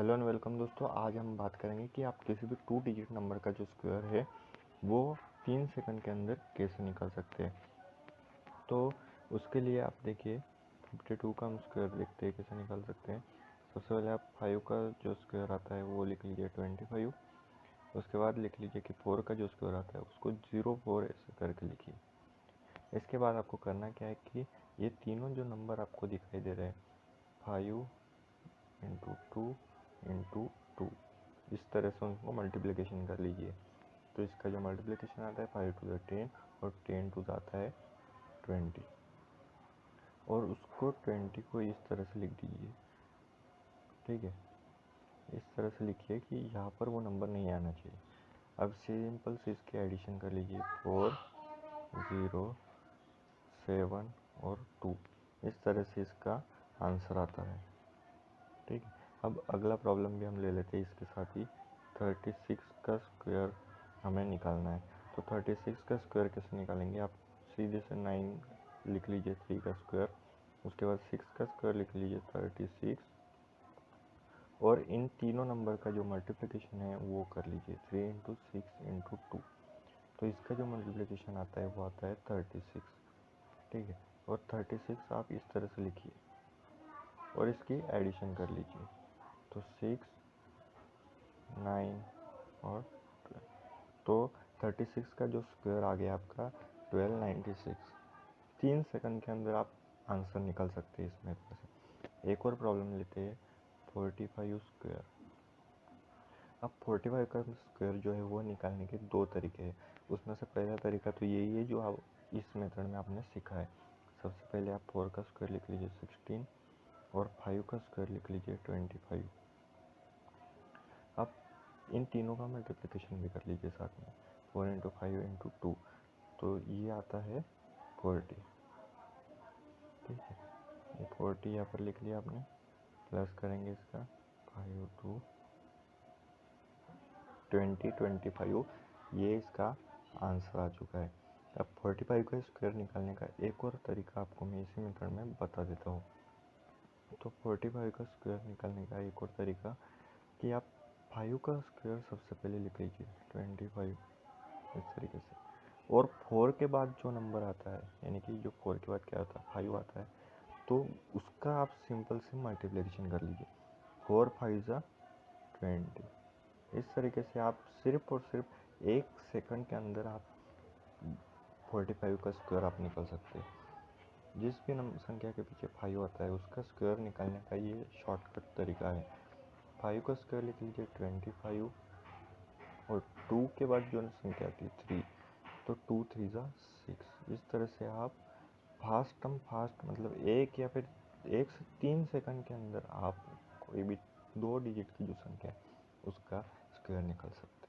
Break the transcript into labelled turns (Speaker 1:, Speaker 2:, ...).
Speaker 1: Hello and welcome दोस्तों। आज हम बात करेंगे कि आप किसी भी 2 डिजिट नंबर का जो स्क्वायर है वो 3 सेकंड के अंदर कैसे निकाल सकते हैं। तो उसके लिए आप देखिए 52 का हम स्क्वायर देखते हैं कैसे निकाल सकते हैं। सबसे पहले आप 5 का जो स्क्वायर आता है वो लिख लीजिए 25। उसके बाद लिख लीजिए कि 4 का जो स्क्वायर आता है उसको 04 ऐसे करके लिखिए। इसके बाद आपको करना क्या है कि ये तीनों जो नंबर आपको दिखाई दे रहे हैं 5 इंटू 2 इंटू 2 इस तरह से उनको मल्टीप्लिकेशन कर लीजिए। तो इसका जो मल्टीप्लिकेशन आता है 5 टू द 10 और 10 टू द आता है 20 और उसको 20 को इस तरह से लिख दीजिए। ठीक है, इस तरह से लिखिए कि यहाँ पर वो नंबर नहीं आना चाहिए। अब सिंपल से इसके एडिशन कर लीजिए 4 0 7 और 2 इस तरह से इसका आंसर आता है। ठीक है, अब अगला प्रॉब्लम भी हम ले लेते हैं इसके साथ ही। 36 का स्क्वायर हमें निकालना है। तो 36 का स्क्वायर कैसे निकालेंगे, आप सीधे से 9 लिख लीजिए 3 का स्क्वायर, उसके बाद 6 का स्क्वायर लिख लीजिए 36 और इन तीनों नंबर का जो मल्टीप्लिकेशन है वो कर लीजिए 3 इंटू 6 इंटू 2। तो इसका जो मल्टीप्लिकेशन आता है वो आता है 36। ठीक है, और 36 आप इस तरह से लिखिए और इसकी एडिशन कर लीजिए। तो 6 9 और 12, तो 36 का जो स्क्वायर आ गया आपका 1296। 3 सेकंड के अंदर आप आंसर निकाल सकते हैं इस मेथड से। एक और प्रॉब्लम लेते हैं 45 स्क्वायर। अब 45 का स्क्वायर जो है वो निकालने के 2 तरीके हैं। उसमें से पहला तरीका तो यही है जो आप इस मेथड में आपने सीखा है। सबसे पहले आप 4 का स्क्वायर लिख लीजिए 16 और 5 का स्क्वायर लिख लीजिए 25। अब इन तीनों का मल्टीप्लिकेशन भी कर लीजिए साथ में 4 इंटू 5 इंटू 2, तो ये आता है 40। ठीक है, ये 40 यहाँ पर लिख लिया आपने, प्लस करेंगे इसका 5 टू 25, ये इसका आंसर आ चुका है। अब 45 का स्क्वायर निकालने का एक और तरीका आपको मैं इसी मेथड में बता देता हूँ। तो 45 का स्क्वायर निकालने का एक और तरीका कि आप 5 का स्क्वायर सबसे पहले लिख लीजिए 25 इस तरीके से, और 4 के बाद जो नंबर आता है यानी कि जो 4 के बाद क्या आता है 5 आता है, तो उसका आप सिंपल से मल्टीप्लिकेशन कर लीजिए 4 5 ज़ा 20। इस तरीके से आप सिर्फ और सिर्फ 1 सेकंड के अंदर आप 45 का स्क्वायर आप निकाल सकते हैं। जिस भी संख्या के पीछे 5 आता है उसका स्क्वायर निकालने का ये शॉर्टकट तरीका है। 5 का स्क्वायर लिख लीजिए 25 और 2 के बाद जो संख्या आती है 3, तो 2 3 ज़ा 6। इस तरह से आप फास्ट मतलब एक या फिर 1 से 3 सेकंड के अंदर आप कोई भी 2 डिजिट की जो संख्या है उसका स्क्वायर निकाल सकते हैं।